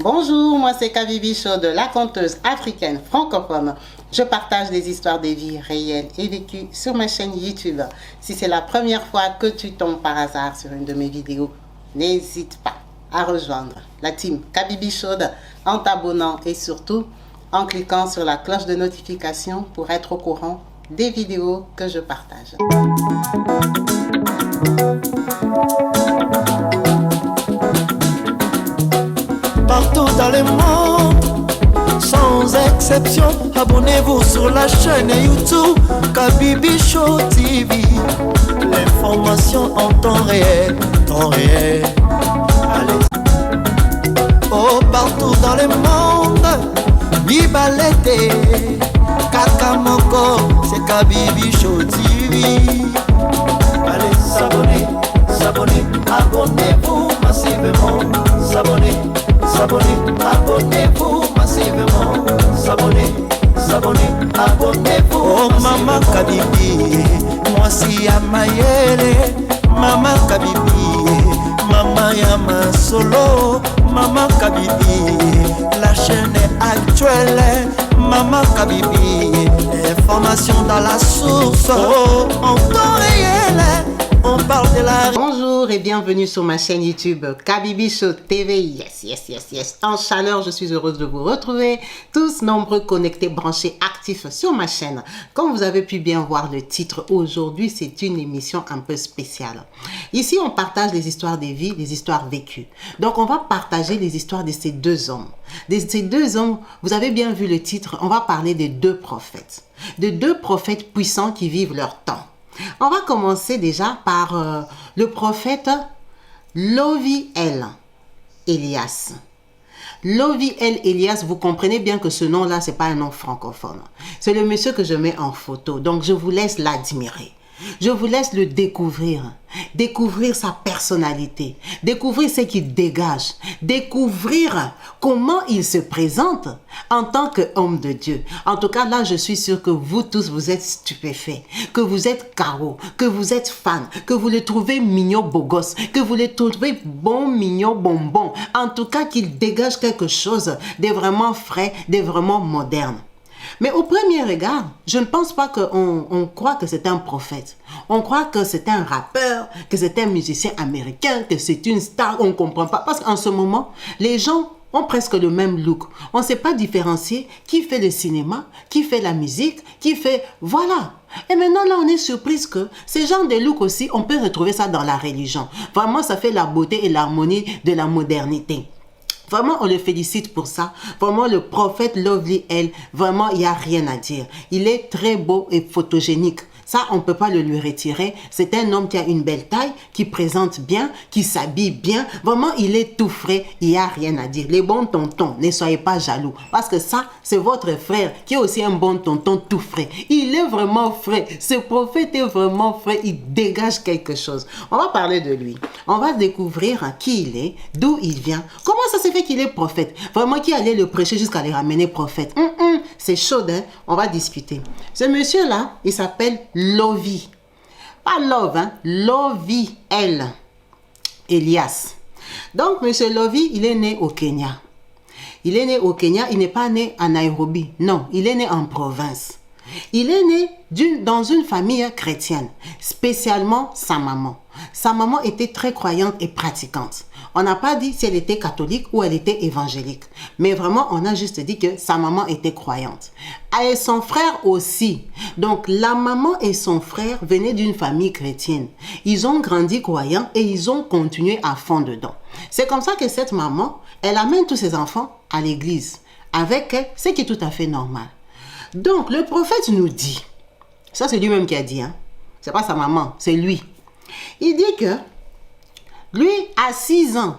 Bonjour, moi c'est Kabibi Show de la conteuse africaine francophone. Je partage des histoires de vie réelles et vécues sur ma chaîne YouTube. Si c'est la première fois que tu tombes par hasard sur une de mes vidéos, n'hésite pas à rejoindre la team Kabibi Show en t'abonnant et surtout en cliquant sur la cloche de notification pour être au courant des vidéos que je partage. Partout dans le monde, sans exception, abonnez-vous sur la chaîne YouTube Kabibi Show TV. L'information en temps réel, Allez. Oh, partout dans le monde, Bibalete, Kakamoko, c'est Kabibi Show TV. Allez, s'abonner, abonnez-vous massivement, s'abonner, abonnez-vous massivement, s'abonner, abonnez-vous. Oh maman Kabibi, moi si ya mayele, maman Kabibi, maman Yama Solo, maman Kabibi, la chaîne est actuelle, maman Kabibi, information dans la source, oh, en temps réel. On parle de la... Bonjour et bienvenue sur ma chaîne YouTube Kabibi Show TV. Yes. En chaleur, je suis heureuse de vous retrouver. Tous nombreux, connectés, branchés, actifs sur ma chaîne. Comme vous avez pu bien voir le titre, aujourd'hui, c'est une émission un peu spéciale. Ici, on partage des histoires de vie, des histoires vécues. Donc, on va partager les histoires de ces deux hommes. De ces deux hommes, vous avez bien vu le titre, on va parler des deux prophètes. De deux prophètes puissants qui vivent leur temps. On va commencer déjà par le prophète Lovi-El Elias. Lovi-El Elias, vous comprenez bien que ce nom-là, ce n'est pas un nom francophone. C'est le monsieur que je mets en photo. Donc, je vous laisse l'admirer. Je vous laisse le découvrir sa personnalité, découvrir ce qu'il dégage, découvrir comment il se présente en tant qu'homme de Dieu. En tout cas, là, je suis sûre que vous tous, vous êtes stupéfaits, que vous êtes carreaux, que vous êtes fans, que vous le trouvez mignon, beau gosse, que vous le trouvez bon, mignon, bonbon. En tout cas, qu'il dégage quelque chose de vraiment frais, de vraiment moderne. Mais au premier regard, je ne pense pas qu'on croit que c'est un prophète. On croit que c'est un rappeur, que c'est un musicien américain, que c'est une star. On ne comprend pas. Parce qu'en ce moment, les gens ont presque le même look. On ne sait pas différencier qui fait le cinéma, qui fait la musique, qui fait... Voilà. Et maintenant, là, on est surprise que ces genres de look aussi, on peut retrouver ça dans la religion. Vraiment, ça fait la beauté et l'harmonie de la modernité. Vraiment, on le félicite pour ça. Vraiment, le prophète Lovi-El, vraiment, il n'y a rien à dire. Il est très beau et photogénique. Ça, on ne peut pas le lui retirer. C'est un homme qui a une belle taille, qui présente bien, qui s'habille bien. Vraiment, il est tout frais. Il n'y a rien à dire. Les bons tontons, ne soyez pas jaloux. Parce que ça, c'est votre frère qui est aussi un bon tonton tout frais. Il est vraiment frais. Ce prophète est vraiment frais. Il dégage quelque chose. On va parler de lui. On va découvrir qui il est, d'où il vient. Comment ça se fait qu'il est prophète? Vraiment, qui allait le prêcher jusqu'à les ramener prophète? C'est chaud, hein? On va discuter. Ce monsieur-là, il s'appelle Lovi. Pas Love, hein? Lovi-El Elias. Donc, monsieur Lovi, il est né au Kenya. Il est né au Kenya, il n'est pas né à Nairobi. Non, il est né en province. Il est né dans une famille chrétienne, spécialement sa maman. Sa maman était très croyante et pratiquante. On n'a pas dit si elle était catholique ou elle était évangélique. Mais vraiment, on a juste dit que sa maman était croyante. Et son frère aussi. Donc, la maman et son frère venaient d'une famille chrétienne. Ils ont grandi croyants et ils ont continué à fond dedans. C'est comme ça que cette maman, elle amène tous ses enfants à l'église avec elle, ce qui est tout à fait normal. Donc, le prophète nous dit, ça c'est lui-même qui a dit, hein, c'est pas sa maman, c'est lui. Il dit que, lui, à 6 ans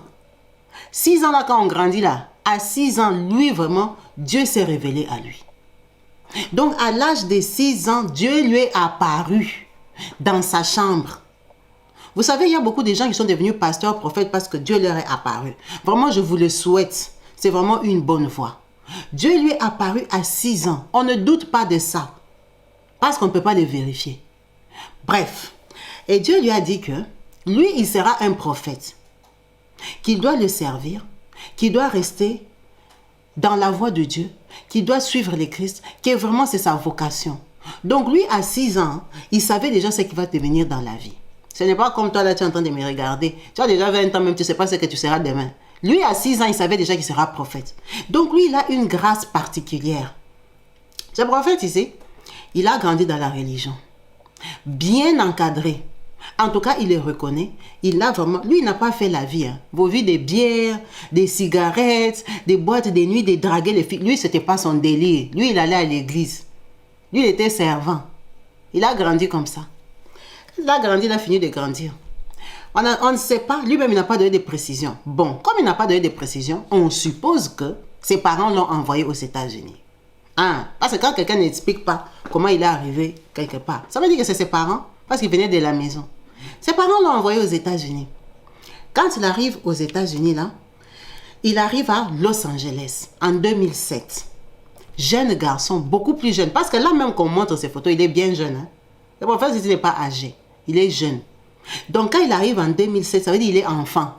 là quand on grandit là, à 6 ans, lui vraiment, Dieu s'est révélé à lui. Donc, à l'âge de 6 ans, Dieu lui est apparu dans sa chambre. Vous savez, il y a beaucoup de gens qui sont devenus pasteurs, prophètes, parce que Dieu leur est apparu. Vraiment, je vous le souhaite. C'est vraiment une bonne voie. Dieu lui est apparu à 6 ans. On ne doute pas de ça. Parce qu'on ne peut pas le vérifier. Bref. Et Dieu lui a dit que lui, il sera un prophète. Qu'il doit le servir. qui doit rester dans la voie de Dieu, qui doit suivre les Christ, qui est vraiment, c'est sa vocation. Donc lui, à 6 ans, il savait déjà ce qu'il va devenir dans la vie. Ce n'est pas comme toi, là, tu es en train de me regarder. Tu as déjà 20 ans, même tu ne sais pas ce que tu seras demain. Lui, à 6 ans, il savait déjà qu'il sera prophète. Donc lui, il a une grâce particulière. Ce prophète ici, il a grandi dans la religion. Bien encadré. En tout cas, il le reconnaît. Il a vraiment... Lui, il n'a pas fait la vie. Hein. Vos vies des bières, des cigarettes, des boîtes de nuit, des draguer les filles. Lui, ce n'était pas son délire. Lui, il allait à l'église. Lui, il était servant. Il a grandi comme ça. Il a grandi, il a fini de grandir. On ne sait pas. Lui-même, il n'a pas donné de précision. Bon, comme il n'a pas donné de précision, on suppose que ses parents l'ont envoyé aux États-Unis. Hein? Parce que quand quelqu'un n'explique pas comment il est arrivé quelque part, ça veut dire que c'est ses parents, parce qu'il venait de la maison. Ses parents l'ont envoyé aux États-Unis. Quand il arrive aux États-Unis, là, il arrive à Los Angeles en 2007. Jeune garçon, beaucoup plus jeune. Parce que là même qu'on montre ses photos, il est bien jeune. Hein? Le prophète, il n'est pas âgé. Il est jeune. Donc quand il arrive en 2007, ça veut dire qu'il est enfant.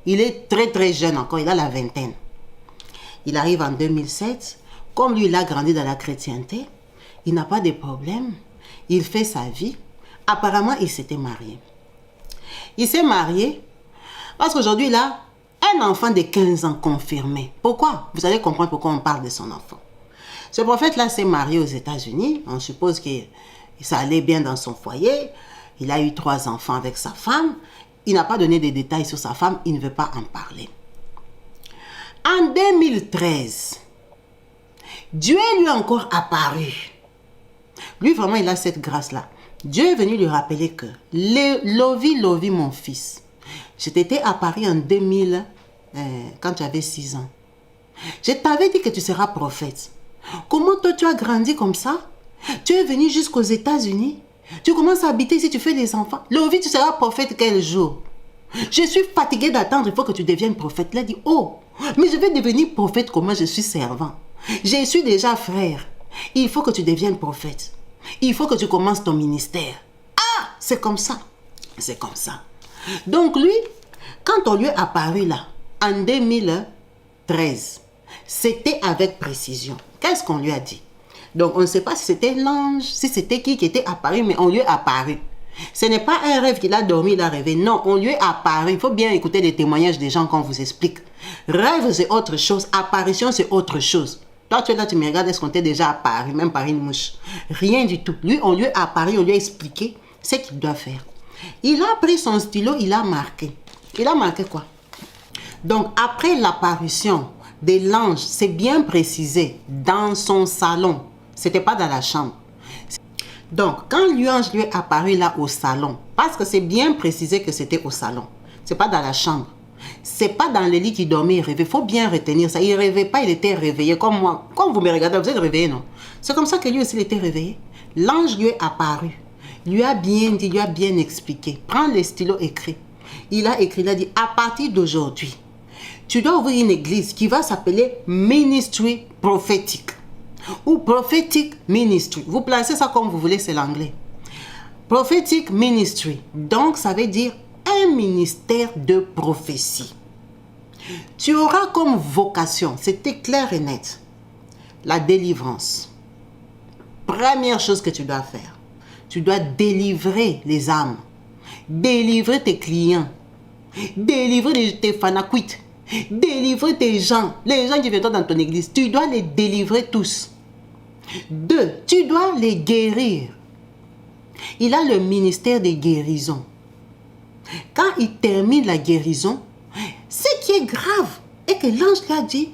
Il est très très jeune encore, il a la vingtaine. Il arrive en 2007. Comme lui, il a grandi dans la chrétienté, il n'a pas de problème. Il fait sa vie. Apparemment, il s'était marié. Il s'est marié parce qu'aujourd'hui, il a un enfant de 15 ans confirmé. Pourquoi? Vous allez comprendre pourquoi on parle de son enfant. Ce prophète-là s'est marié aux États-Unis. On suppose que ça allait bien dans son foyer. Il a eu 3 enfants avec sa femme. Il n'a pas donné de détails sur sa femme. Il ne veut pas en parler. En 2013, Dieu lui a encore apparu. Lui, vraiment, il a cette grâce-là. Dieu est venu lui rappeler que Lovi, mon fils, je t'étais apparu en 2000, quand tu avais 6 ans. Je t'avais dit que tu seras prophète. Comment toi, tu as grandi comme ça? Tu es venu jusqu'aux États-Unis. Tu commences à habiter ici, tu fais des enfants. Lovi, tu seras prophète quel jour? Je suis fatiguée d'attendre, il faut que tu deviennes prophète. Il a dit, oh, mais je vais devenir prophète comment je suis servant. Je suis déjà frère. Il faut que tu deviennes prophète. Il faut que tu commences ton ministère. Ah, c'est comme ça. C'est comme ça. Donc lui, quand on lui est apparu là, en 2013, c'était avec précision. Qu'est-ce qu'on lui a dit? Donc on ne sait pas si c'était l'ange, si c'était qui était apparu, mais on lui est apparu. Ce n'est pas un rêve qu'il a dormi, il a rêvé. Non, on lui est apparu. Il faut bien écouter les témoignages des gens qu'on vous explique. Rêve, c'est autre chose. Apparition, c'est autre chose. Toi, tu es là, tu me regardes, est-ce qu'on t'est déjà apparu, même par une mouche? Rien du tout. Lui, on lui est apparu, on lui a expliqué ce qu'il doit faire. Il a pris son stylo, il a marqué. Il a marqué quoi? Donc, après l'apparition de l'ange, c'est bien précisé, dans son salon. Ce n'était pas dans la chambre. Donc, quand l'ange lui est apparu là au salon, parce que c'est bien précisé que c'était au salon, ce n'est pas dans la chambre. C'est pas dans le lit qu'il dormait, il rêvait. Il faut bien retenir ça. Il ne rêvait pas, il était réveillé comme moi. Comme vous me regardez, vous êtes réveillé, non? C'est comme ça que lui aussi il était réveillé. L'ange lui est apparu. Lui a bien dit, lui a bien expliqué. Prends le stylo écrit. Il a écrit, il a dit, à partir d'aujourd'hui, tu dois ouvrir une église qui va s'appeler Ministry Prophétique. Ou Prophetic Ministry. Vous placez ça comme vous voulez, c'est l'anglais. Prophetic Ministry. Donc, ça veut dire un ministère de prophétie. Tu auras comme vocation, c'était clair et net, la délivrance. Première chose que tu dois faire, tu dois délivrer les âmes, délivrer tes clients, délivrer tes fanaquites, délivrer tes gens, les gens qui viennent dans ton église, tu dois les délivrer tous. 2, tu dois les guérir. Il a le ministère des guérisons. Quand il termine la guérison, ce qui est grave est que l'ange lui a dit,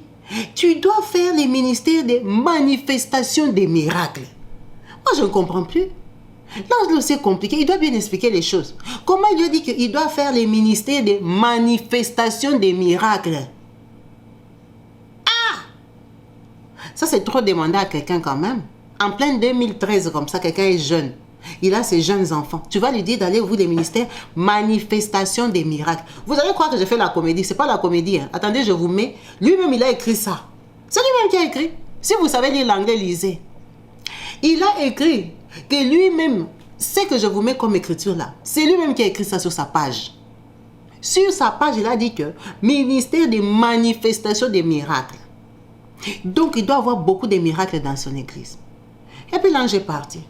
tu dois faire les ministères des manifestations des miracles. Moi, je ne comprends plus. L'ange, c'est compliqué, il doit bien expliquer les choses. Comment il lui a dit qu'il doit faire les ministères des manifestations des miracles? Ah! Ça, c'est trop demandé à quelqu'un quand même. En plein 2013, comme ça, quelqu'un est jeune. Il a ses jeunes enfants. Tu vas lui dire d'aller ouvrir des ministères, manifestation des miracles. Vous allez croire que je fais la comédie. Ce n'est pas la comédie. Hein. Attendez, je vous mets. Lui-même, il a écrit ça. C'est lui-même qui a écrit. Si vous savez lire l'anglais, lisez. Il a écrit que lui-même, ce que je vous mets comme écriture là, c'est lui-même qui a écrit ça sur sa page. Sur sa page, il a dit que ministère des manifestations des miracles. Donc, il doit avoir beaucoup de miracles dans son église. Et puis l'ange est parti.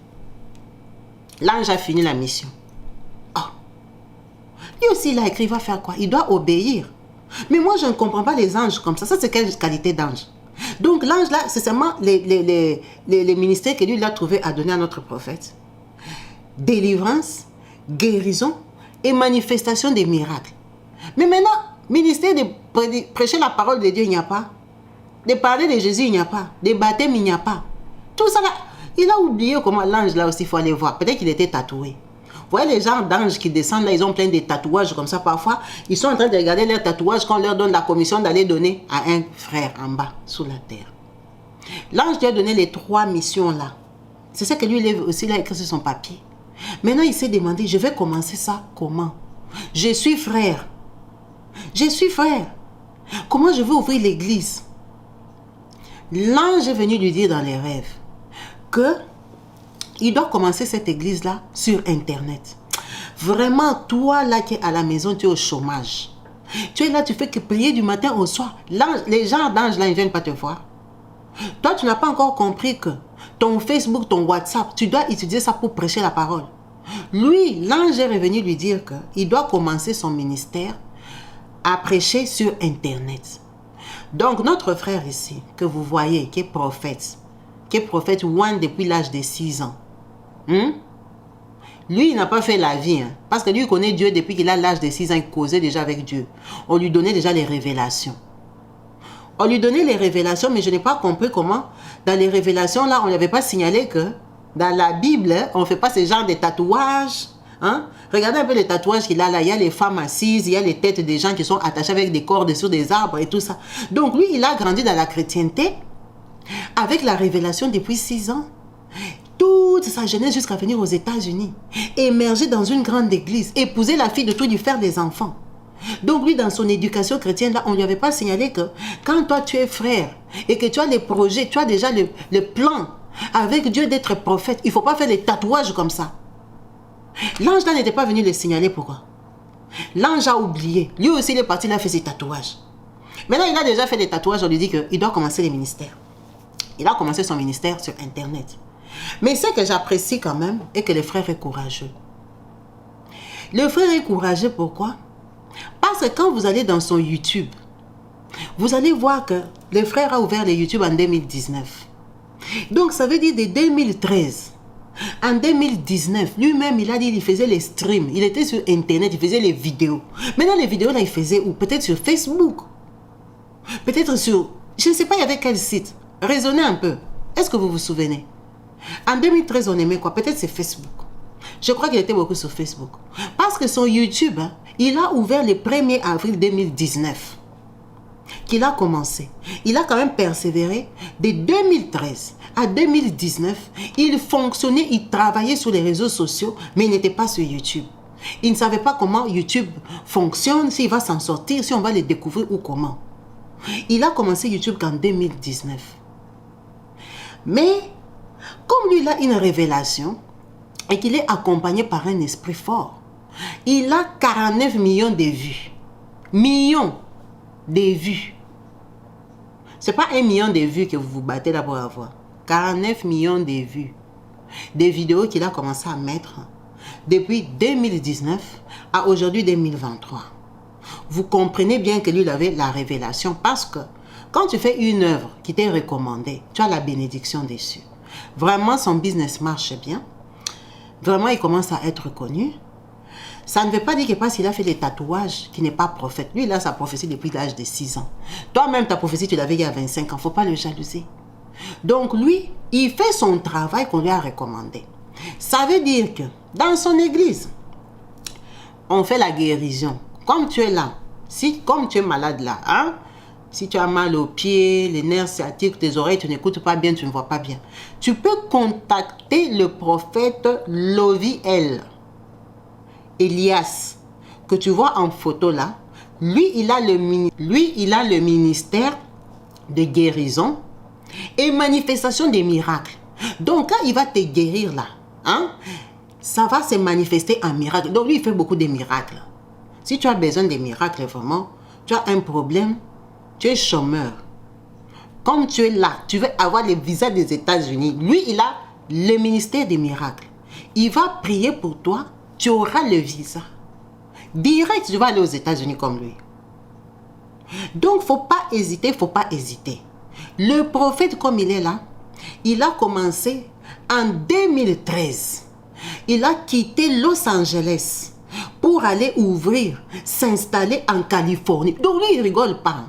L'ange a fini la mission. Oh. Lui aussi, il a écrit, il va faire quoi? Il doit obéir. Mais moi, je ne comprends pas les anges comme ça. Ça, c'est quelle qualité d'ange? Donc, l'ange, là, c'est seulement les ministères que lui, il a trouvé à donner à notre prophète. Délivrance, guérison et manifestation des miracles. Mais maintenant, ministère de prêcher la parole de Dieu, il n'y a pas. De parler de Jésus, il n'y a pas. De baptême, il n'y a pas. Tout ça, là, il a oublié comment l'ange, là aussi, il faut aller voir. Peut-être qu'il était tatoué. Vous voyez les gens d'anges qui descendent là, ils ont plein de tatouages comme ça parfois. Ils sont en train de regarder leurs tatouages quand on leur donne la commission d'aller donner à un frère en bas, sous la terre. L'ange lui a donné les 3 missions là. C'est ça que lui, il aussi là écrit sur son papier. Maintenant, il s'est demandé, je vais commencer ça comment? Je suis frère. Je suis frère. Comment je vais ouvrir l'église? L'ange est venu lui dire dans les rêves que il doit commencer cette église-là sur Internet. Vraiment, toi là qui es à la maison, tu es au chômage. Tu es là, tu fais que prier du matin au soir. Les gens d'ange là, ils ne viennent pas te voir. Toi, tu n'as pas encore compris que ton Facebook, ton WhatsApp, tu dois utiliser ça pour prêcher la parole. Lui, l'ange est revenu lui dire qu'il doit commencer son ministère à prêcher sur Internet. Donc, notre frère ici, que vous voyez, qui est prophète One depuis l'âge de 6 ans, lui, il n'a pas fait la vie, parce que lui, il connaît Dieu depuis qu'il a l'âge de 6 ans, il causait déjà avec Dieu. On lui donnait déjà les révélations. On lui donnait les révélations, mais je n'ai pas compris comment, dans les révélations, là, on n'avait pas signalé que dans la Bible, on ne fait pas ce genre de tatouages. Regardez un peu les tatouages qu'il a là. Il y a les femmes assises, il y a les têtes des gens qui sont attachés avec des cordes sur des arbres et tout ça. Donc lui, il a grandi dans la chrétienté avec la révélation depuis 6 ans. Toute sa jeunesse jusqu'à venir aux États-Unis. Émerger dans une grande église. Épouser la fille de tout, lui faire des enfants. Donc lui, dans son éducation chrétienne, là, on ne lui avait pas signalé que quand toi tu es frère et que tu as les projets, tu as déjà le plan avec Dieu d'être prophète, il ne faut pas faire les tatouages comme ça. L'ange là n'était pas venu le signaler. Pourquoi? L'ange a oublié. Lui aussi, il est parti, il a fait ses tatouages. Maintenant, il a déjà fait des tatouages, on lui dit qu'il doit commencer les ministères. Il a commencé son ministère sur Internet. Mais ce que j'apprécie quand même est que le frère est courageux. Le frère est courageux, pourquoi? Parce que quand vous allez dans son YouTube, vous allez voir que le frère a ouvert le YouTube en 2019. Donc, ça veut dire de 2013. En 2019, lui-même, il a dit qu'il faisait les streams. Il était sur Internet, il faisait les vidéos. Maintenant, les vidéos, là, il faisait où? Peut-être sur Facebook. Peut-être sur... Je ne sais pas, il y avait quel site. Raisonnez un peu. Est-ce que vous vous souvenez? En 2013, on aimait quoi? Peut-être c'est Facebook. Je crois qu'il était beaucoup sur Facebook. Parce que son YouTube, il a ouvert le 1er avril 2019. Qu'il a commencé. Il a quand même persévéré. De 2013 à 2019, il fonctionnait, il travaillait sur les réseaux sociaux, mais il n'était pas sur YouTube. Il ne savait pas comment YouTube fonctionne, s'il va s'en sortir, si on va le découvrir ou comment. Il a commencé YouTube qu'en 2019. Mais, comme lui, il a une révélation et qu'il est accompagné par un esprit fort, il a 49 millions de vues. Millions de vues. Ce n'est pas 1 million de vues que vous vous battez là pour avoir. 49 millions de vues. Des vidéos qu'il a commencé à mettre depuis 2019 à aujourd'hui 2023. Vous comprenez bien que lui, il avait la révélation parce que quand tu fais une œuvre qui t'est recommandée, tu as la bénédiction dessus. Vraiment, son business marche bien. Vraiment, il commence à être connu. Ça ne veut pas dire que parce qu'il a fait les tatouages, qu'il n'est pas prophète. Lui, il a sa prophétie depuis l'âge de 6 ans. Toi-même, ta prophétie, tu l'avais il y a 25 ans. Il ne faut pas le jalouser. Donc, lui, il fait son travail qu'on lui a recommandé. Ça veut dire que dans son église, on fait la guérison. Comme tu es là, comme tu es malade là, si tu as mal aux pieds, les nerfs sciatiques, tes oreilles, tu n'écoutes pas bien, tu ne vois pas bien, tu peux contacter le prophète Loviel, Elias, que tu vois en photo là. Lui, il a le ministère de guérison et manifestation des miracles. Donc, quand il va te guérir là, ça va se manifester en miracle. Donc, lui, il fait beaucoup de miracles. Si tu as besoin des miracles, vraiment, tu as un problème, tu es chômeur. Comme tu es là, tu veux avoir le visa des États-Unis. Lui, il a le ministère des miracles. Il va prier pour toi, tu auras le visa. Direct, tu vas aller aux États-Unis comme lui. Donc, il ne faut pas hésiter, il ne faut pas hésiter. Le prophète, comme il est là, il a commencé en 2013. Il a quitté Los Angeles pour aller ouvrir, s'installer en Californie. Donc, lui, il ne rigole pas.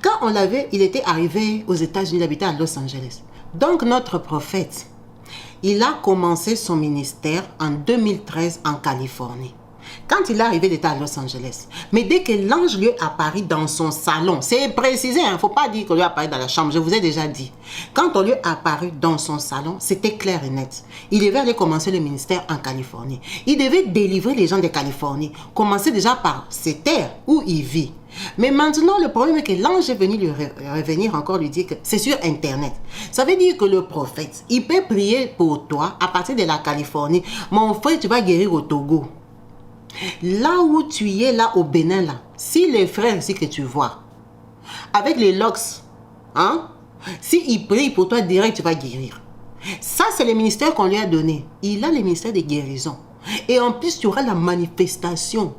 Quand on l'avait, il était arrivé aux États-Unis, il habitait à Los Angeles. Donc, notre prophète, il a commencé son ministère en 2013 en Californie. Quand il est arrivé, il était à Los Angeles. Mais dès que l'ange lui apparut dans son salon, c'est précisé, il ne faut pas dire qu'on lui apparut dans la chambre, je vous ai déjà dit. Quand on lui apparut dans son salon, c'était clair et net. Il devait aller commencer le ministère en Californie. Il devait délivrer les gens de Californie. Commencer déjà par ces terres où il vit. Mais maintenant, le problème est que l'ange est venu lui revenir encore lui dire que c'est sur Internet. Ça veut dire que le prophète, il peut prier pour toi à partir de la Californie. Mon frère, tu vas guérir au Togo. Là où tu es, là au Bénin, là, si les frères ici que tu vois, avec les locks, hein, s'ils prient pour toi direct, tu vas guérir. Ça, c'est le ministère qu'on lui a donné. Il a le ministère de guérison. Et en plus, tu auras la manifestation.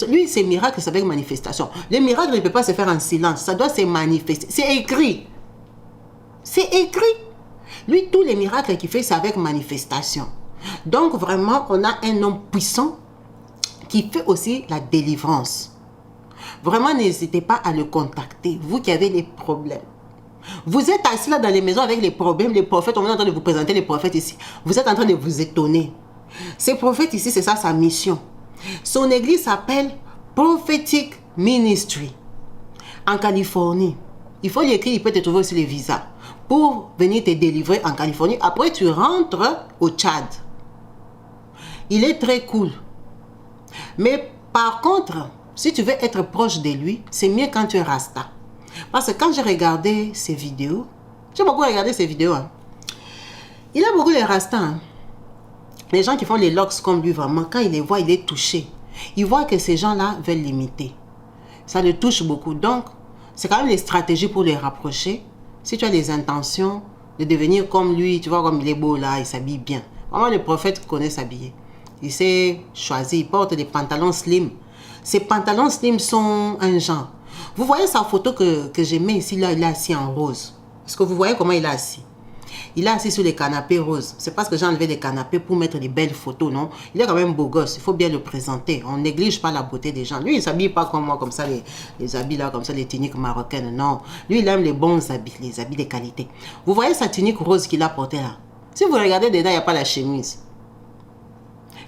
Lui, c'est miracle, c'est avec manifestation. Le miracle ne peut pas se faire en silence. Ça doit se manifester. C'est écrit. C'est écrit. Lui, tous les miracles qu'il fait, c'est avec manifestation. Donc, vraiment, on a un homme puissant qui fait aussi la délivrance. Vraiment, n'hésitez pas à le contacter, vous qui avez des problèmes. Vous êtes assis là dans les maisons avec les problèmes, les prophètes, on est en train de vous présenter les prophètes ici. Vous êtes en train de vous étonner. Ces prophètes ici, c'est ça sa mission. Son église s'appelle Prophetic Ministry en Californie. Il faut l'écrire, il peut te trouver aussi les visas pour venir te délivrer en Californie. Après, tu rentres au Tchad. Il est très cool. Mais par contre, si tu veux être proche de lui, c'est mieux quand tu es Rasta. Parce que quand j'ai regardé ses vidéos, j'ai beaucoup regardé ses vidéos. Hein. Il a beaucoup les Rastas. Hein. Les gens qui font les locks comme lui, vraiment, quand il les voit, il est touché. Il voit que ces gens-là veulent l'imiter. Ça le touche beaucoup. Donc, c'est quand même des stratégies pour les rapprocher. Si tu as des intentions de devenir comme lui, tu vois comme il est beau là, il s'habille bien. Vraiment, le prophète connaît s'habiller. Il s'est choisi, il porte des pantalons slim. Ces pantalons slim sont un genre. Vous voyez sa photo que je mets ici, là, il est assis en rose. Est-ce que vous voyez comment il est assis? Il est assis sur les canapés roses. C'est parce que j'ai enlevé les canapés pour mettre des belles photos, non? Il est quand même beau gosse, il faut bien le présenter. On ne néglige pas la beauté des gens. Lui, il ne s'habille pas comme moi, comme ça, les habits là, comme ça, les tuniques marocaines, non. Lui, il aime les bons habits, les habits de qualité. Vous voyez sa tunique rose qu'il a portée là? Si vous regardez dedans, il n'y a pas la chemise.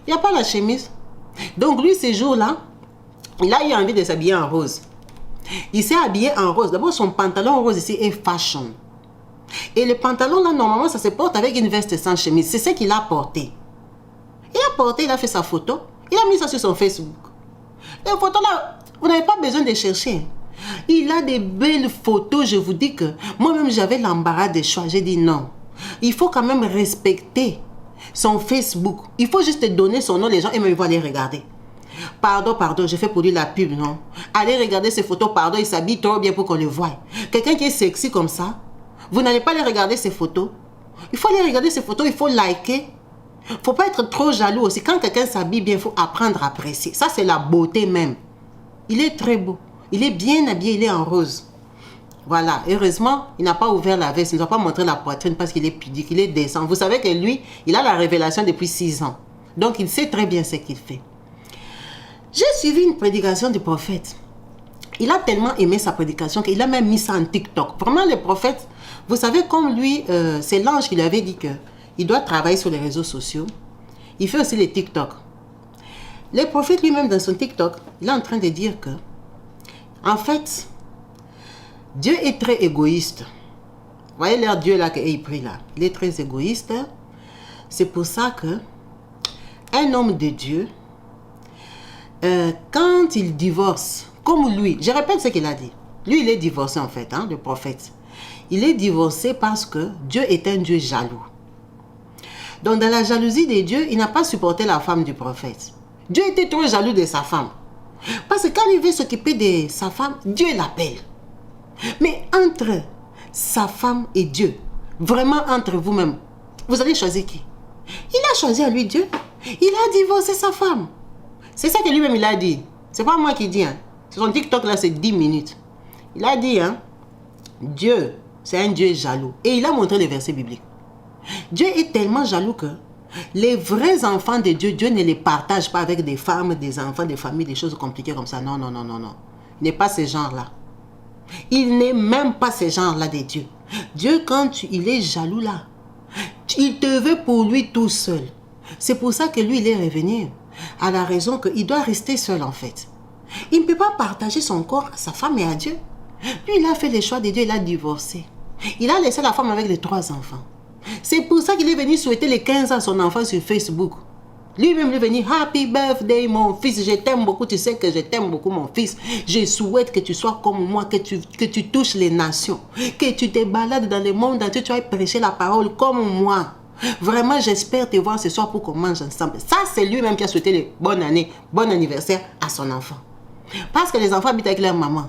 Il n'y a pas la chemise. Donc lui, ces jours-là, il a eu envie de s'habiller en rose. Il s'est habillé en rose. D'abord, son pantalon rose ici est fashion. Et le pantalon là, normalement, ça se porte avec une veste sans chemise. C'est ce qu'il a porté. Il a fait sa photo. Il a mis ça sur son Facebook. Les photos là, vous n'avez pas besoin de chercher. Il a des belles photos. Je vous dis que moi-même, j'avais l'embarras des choix. J'ai dit non. Il faut quand même respecter son Facebook. Il faut juste donner son nom, les gens aiment aller regarder. Pardon, je fais pour lui la pub, non? Allez regarder ses photos, pardon, il s'habille trop bien pour qu'on le voie. Quelqu'un qui est sexy comme ça, vous n'allez pas aller regarder ses photos. Il faut aller regarder ses photos, il faut liker. Il ne faut pas être trop jaloux aussi. Quand quelqu'un s'habille bien, il faut apprendre à apprécier. Ça, c'est la beauté même. Il est très beau. Il est bien habillé, il est en rose. Voilà, heureusement, il n'a pas ouvert la veste, il ne doit pas montrer la poitrine parce qu'il est pudique, il est décent. Vous savez que lui, il a la révélation depuis 6 ans. Donc, il sait très bien ce qu'il fait. J'ai suivi une prédication du prophète. Il a tellement aimé sa prédication qu'il a même mis ça en TikTok. Vraiment, le prophète, vous savez, comme lui, c'est l'ange qui lui avait dit qu'il doit travailler sur les réseaux sociaux. Il fait aussi les TikTok. Le prophète lui-même, dans son TikTok, il est en train de dire que, en fait, Dieu est très égoïste. Vous voyez leur Dieu là qu'il prie là. Il est très égoïste. C'est pour ça que un homme de Dieu, quand il divorce, comme lui, je répète ce qu'il a dit. Lui, il est divorcé en fait, hein, le prophète. Il est divorcé parce que Dieu est un Dieu jaloux. Donc dans la jalousie de Dieu, il n'a pas supporté la femme du prophète. Dieu était trop jaloux de sa femme. Parce que quand il veut s'occuper de sa femme, Dieu l'appelle. Mais entre sa femme et Dieu, vraiment entre vous-même, vous allez choisir qui? Il a choisi à lui Dieu. Il a divorcé sa femme. C'est ça que lui-même il a dit. C'est pas moi qui dis. Hein. Son TikTok là, c'est 10 minutes. Il a dit, hein, Dieu, c'est un Dieu jaloux. Et il a montré les versets bibliques. Dieu est tellement jaloux que les vrais enfants de Dieu, Dieu ne les partage pas avec des femmes, des enfants, des familles, des choses compliquées comme ça. Non, non, non, non, non. Il n'est pas ce genre-là. Il n'est même pas ce genre-là de Dieu. Dieu, quand il est jaloux là, il te veut pour lui tout seul. C'est pour ça que lui, il est revenu à la raison qu'il doit rester seul en fait. Il ne peut pas partager son corps à sa femme et à Dieu. Lui, il a fait le choix de Dieu, il a divorcé. Il a laissé la femme avec les 3 enfants. C'est pour ça qu'il est venu souhaiter les 15 ans à son enfant sur Facebook. Lui-même, il est venu, Happy birthday, mon fils, je t'aime beaucoup, tu sais que je t'aime beaucoup, mon fils. Je souhaite que tu sois comme moi, que tu touches les nations, que tu te balades dans le monde entier, tu vas prêcher la parole comme moi. Vraiment, j'espère te voir ce soir pour qu'on mange ensemble. Ça, c'est lui-même qui a souhaité les bonnes années, bon anniversaire à son enfant. Parce que les enfants habitent avec leur maman.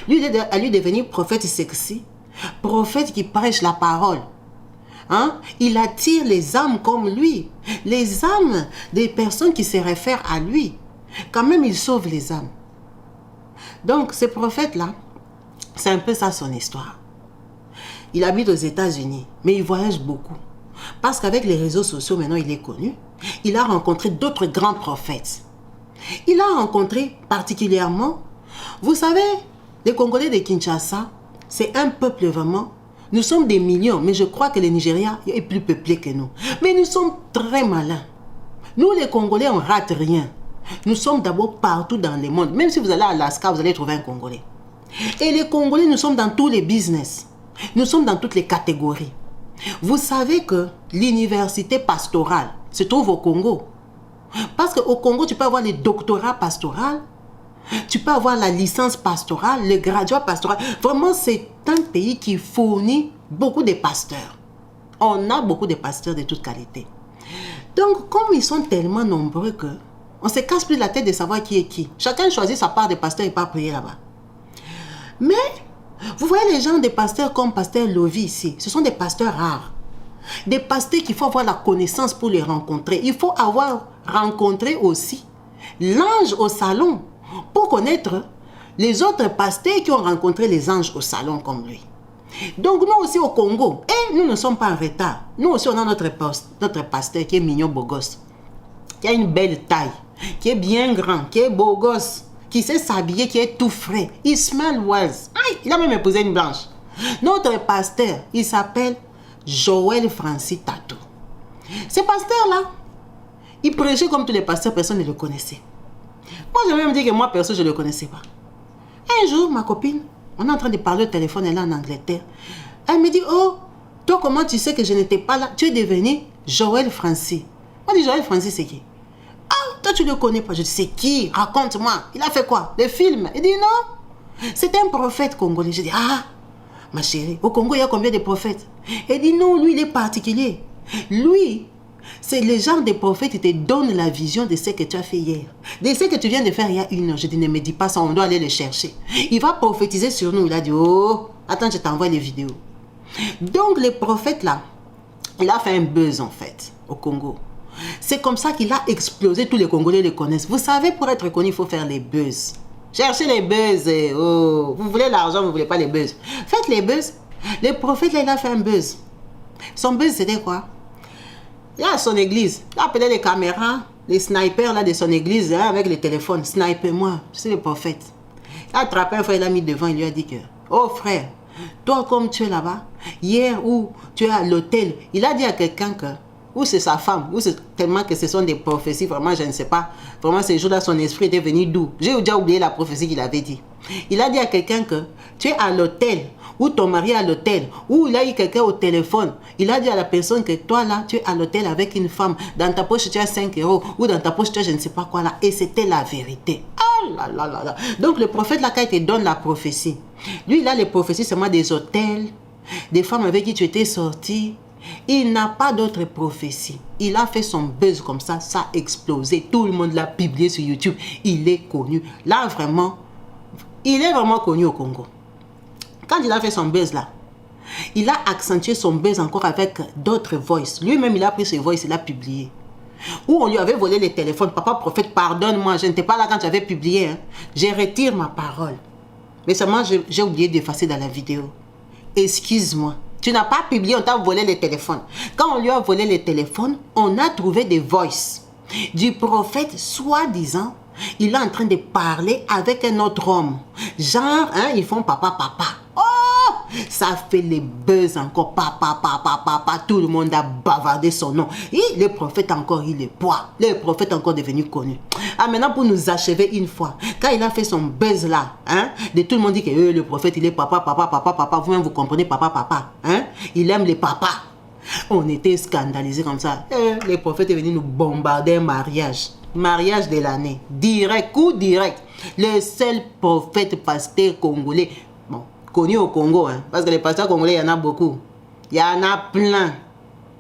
Lui, il est à lui devenir prophète sexy, prophète qui prêche la parole. Hein? Il attire les âmes comme lui, les âmes des personnes qui se réfèrent à lui. Quand même, il sauve les âmes. Donc, ce prophète-là, c'est un peu ça son histoire. Il habite aux États-Unis, mais il voyage beaucoup. Parce qu'avec les réseaux sociaux, maintenant, il est connu. Il a rencontré d'autres grands prophètes. Il a rencontré particulièrement, vous savez, les Congolais de Kinshasa, c'est un peuple vraiment. Nous sommes des millions, mais je crois que le Nigeria est plus peuplé que nous. Mais nous sommes très malins. Nous, les Congolais, on rate rien. Nous sommes d'abord partout dans le monde. Même si vous allez à Alaska, vous allez trouver un Congolais. Et les Congolais, nous sommes dans tous les business. Nous sommes dans toutes les catégories. Vous savez que l'université pastorale se trouve au Congo. Parce qu'au Congo, tu peux avoir le doctorat pastoral, tu peux avoir la licence pastorale, le graduat pastoral. Vraiment, c'est un pays qui fournit beaucoup de pasteurs. On a beaucoup de pasteurs de toute qualité. Donc, comme ils sont tellement nombreux que on ne se casse plus la tête de savoir qui est qui. Chacun choisit sa part de pasteur et part prier là-bas. Mais, vous voyez les gens des pasteurs comme pasteur Lovi ici. Ce sont des pasteurs rares. Des pasteurs qu'il faut avoir la connaissance pour les rencontrer. Il faut avoir rencontré aussi l'ange au salon pour connaître les autres pasteurs qui ont rencontré les anges au salon comme lui. Donc nous aussi au Congo, et nous ne sommes pas en retard. Nous aussi on a notre pasteur qui est mignon beau gosse, qui a une belle taille, qui est bien grand, qui est beau gosse, qui sait s'habiller, qui est tout frais. Il smell wise. Il a même épousé une blanche. Notre pasteur, il s'appelle Joël Francis Tatou. Ce pasteur-là, il prêchait comme tous les pasteurs, personne ne le connaissait. Moi, je vais même dire que moi, perso, je ne le connaissais pas. Un jour, ma copine, on est en train de parler au téléphone, elle est en Angleterre. Elle me dit, oh, toi, comment tu sais que je n'étais pas là? Tu es devenu Joël Francis. Moi, je dis, Joël Francis, c'est qui? Ah, toi, tu ne le connais pas. Je dis, c'est qui? Raconte-moi. Il a fait quoi? Le film? Il dit, non. C'est un prophète congolais. Je dis, ah, ma chérie, au Congo, il y a combien de prophètes? Elle dit, non, lui, il est particulier. Lui, c'est le genre de prophète qui te donne la vision de ce que tu as fait hier. De ce que tu viens de faire il y a 1 heure. Je dis, ne me dis pas ça, on doit aller le chercher. Il va prophétiser sur nous. Il a dit, oh, attends, je t'envoie les vidéos. Donc, le prophète là, il a fait un buzz en fait, au Congo. C'est comme ça qu'il a explosé, tous les Congolais le connaissent. Vous savez, pour être connu, il faut faire les buzz. Cherchez les buzz. Oh, vous voulez l'argent, vous ne voulez pas les buzz. Faites les buzz. Le prophète là, il a fait un buzz. Son buzz, c'était quoi? Il a son église. Il a appelé les caméras, les snipers là de son église, hein, avec les téléphones. Sniper-moi, je suis le prophète. Il a attrapé un frère, il l'a mis devant, il lui a dit que, oh frère, toi comme tu es là-bas, hier où tu es à l'hôtel, il a dit à quelqu'un que, ou c'est sa femme, ou c'est tellement que ce sont des prophéties, vraiment je ne sais pas, vraiment ces jours-là son esprit était venu d'où? J'ai déjà oublié la prophétie qu'il avait dit. Il a dit à quelqu'un que tu es à l'hôtel, ou ton mari est à l'hôtel, ou il a eu quelqu'un au téléphone. Il a dit à la personne que toi là, tu es à l'hôtel avec une femme, dans ta poche tu as 5 €, ou dans ta poche tu as je ne sais pas quoi là, et c'était la vérité. Ah là là là là. Donc le prophète là, quand il te donne la prophétie, lui il a les prophéties seulement des hôtels, des femmes avec qui tu étais sorti, Il n'a pas d'autre prophétie. Il a fait son buzz comme ça a explosé. Tout le monde l'a publié sur YouTube. Il est connu. Là, vraiment, il est vraiment connu au Congo. Quand il a fait son buzz là, il a accentué son buzz encore avec d'autres voices. Lui-même, il a pris ses voices, il a publié. Où on lui avait volé les téléphones. Papa prophète, pardonne-moi, je n'étais pas là quand tu avais publié. Hein. Je retire ma parole. Mais seulement, j'ai oublié d'effacer dans la vidéo. Excuse-moi. Tu n'as pas publié, on t'a volé les téléphones. Quand on lui a volé les téléphones, on a trouvé des voices du prophète, soi-disant, il est en train de parler avec un autre homme. Genre, hein, ils font papa. Oh, ça fait les buzz encore. Papa. Tout le monde a bavardé son nom. Et le prophète encore, il est poids. Le prophète encore devenu connu. Ah, maintenant, pour nous achever une fois, quand il a fait son buzz là, hein, de tout le monde dit que le prophète, il est papa. Vous-même, vous comprenez, papa. Hein, il aime les papas. On était scandalisés comme ça. Le prophète est venu nous bombarder un mariage. Mariage de l'année. Direct, coup direct. Le seul prophète pasteur congolais. Bon, connu au Congo, hein, parce que les pasteurs congolais, il y en a beaucoup. Il y en a plein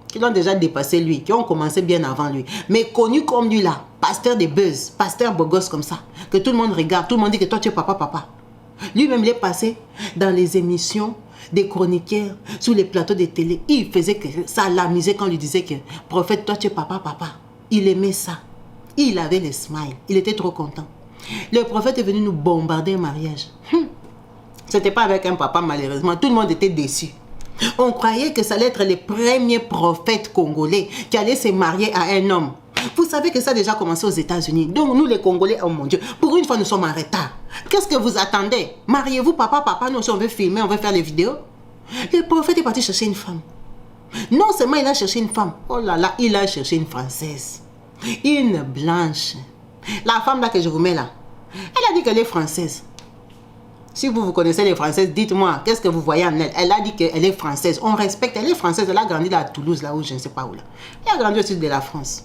qui l'ont déjà dépassé lui, qui ont commencé bien avant lui. Mais connu comme lui là, pasteur de buzz, pasteur beau gosse comme ça, que tout le monde regarde, tout le monde dit que toi tu es papa. Lui-même, il est passé dans les émissions des chroniqueurs, sur les plateaux de télé. Il faisait que ça l'amusait quand on lui disait que prophète, toi tu es papa. Il aimait ça. Il avait le smile. Il était trop content. Le prophète est venu nous bombarder un mariage. C'était pas avec un papa, malheureusement. Tout le monde était déçu. On croyait que ça allait être le premier prophète congolais qui allait se marier à un homme. Vous savez que ça a déjà commencé aux États-Unis. Donc nous les Congolais, oh mon Dieu, pour une fois nous sommes en retard. Qu'est-ce que vous attendez? Mariez-vous papa, nous aussi on veut filmer, on veut faire les vidéos. Le prophète est parti chercher une femme. Non seulement il a cherché une femme, oh là là, il a cherché une Française. Une blanche. La femme là que je vous mets là, elle a dit qu'elle est française. Si vous connaissez les Françaises, dites-moi, qu'est-ce que vous voyez en elle? Elle a dit qu'elle est française. On respecte, elle est française. Elle a grandi là à Toulouse, là où je ne sais pas où là. Elle a grandi au sud de la France.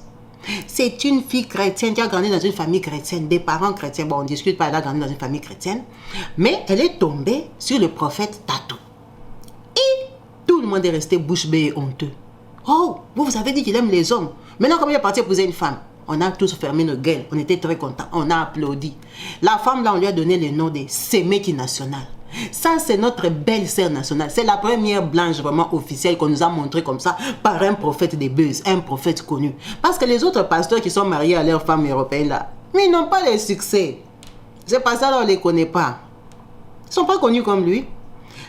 C'est une fille chrétienne qui a grandi dans une famille chrétienne, des parents chrétiens. Bon, on ne discute pas, elle a grandi dans une famille chrétienne. Mais elle est tombée sur le prophète Tatou. Et tout le monde est resté bouche bée et honteux. Oh, vous avez dit qu'il aime les hommes. Maintenant, comme il est parti épouser une femme, on a tous fermé nos gueules. On était très contents. On a applaudi. La femme, là, on lui a donné le nom de Semeki nationale. Ça, c'est notre belle-sœur nationale. C'est la première blanche vraiment officielle qu'on nous a montré comme ça par un prophète des buzz, un prophète connu. Parce que les autres pasteurs qui sont mariés à leurs femmes européennes, là, mais ils n'ont pas le succès. C'est pas ça, là, on ne les connaît pas. Ils ne sont pas connus comme lui.